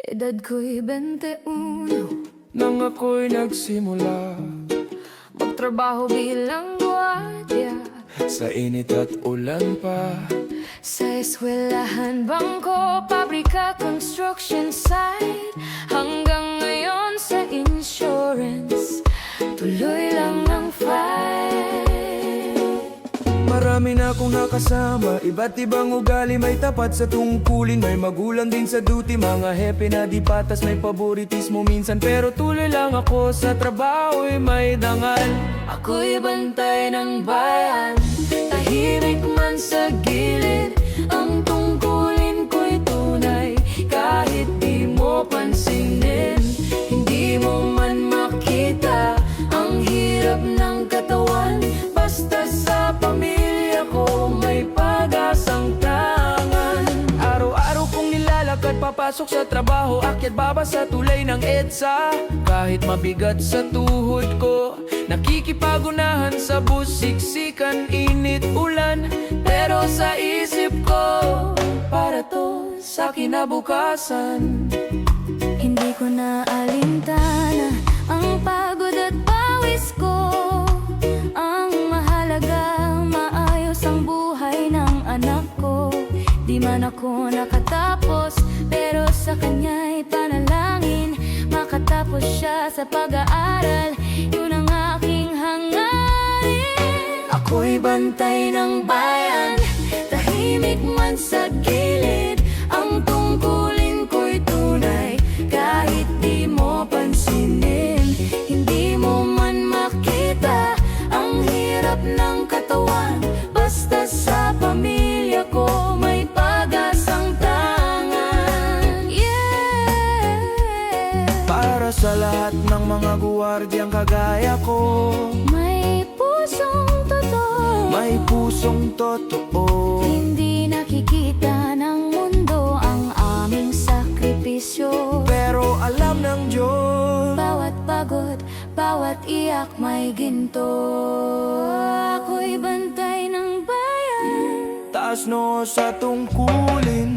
Edad ko'y 21 nang ako'y nagsimula magtrabaho bilang gwardiya. sa init at ulan pa. Sa eskwelahan, bangko, pabrika, construction site, hanggang ngayon sa insurance, tuloy lang ang fight. Marami na akong nakasama, iba't ibang ugali, may tapat sa tungkulin, may magulang din sa duty, mga hepe na di patas, may paboritismo minsan, pero tuloy lang ako sa trabaho'y may dangal. Ako'y bantay ng bayan, tahimik man sa gilid, ang tungkulin ko'y tunay, kahit di mo pansinin, hindi mo man makita ang hirap ng katawan, basta sa pamilya ko may pag-asang tangan. Araw-araw kong nilalakad papasok sa trabaho, akyat baba sa tulay ng EDSA. Kahit mabigat sa tuhod ko, nakikipagunahan sa bus, siksikan, init, ulan, pero sa isip ko, para to sa kinabukasan. Hindi ko na alintana ang pagod at pawis ko, ang mahalaga, maayos ang buhay ng anak ko. Di man ako nakatapos, pero sa kanya'y panalangin, makatapos siya sa pag-aaral, yun ang aking hangarin. Ako'y bantay ng bayan, tahimik man sa gilid, ang tungkulin ko'y tunay, kahit di mo pansinin, hindi mo man makita ang hirap ng katawan, basta sa pamilya ko may pag-asang tangan. Yeah. Para sa lahat ng mga guwardyang kagaya ko, May pusong totoo, may pusong totoo. hindi nakikita ng mundo ang aming sakripisyo. Pero alam ng Diyos, Bawat pagod, bawat iyak may ginto. Ako'y bantay ng bayan, taas no sa tungkulin,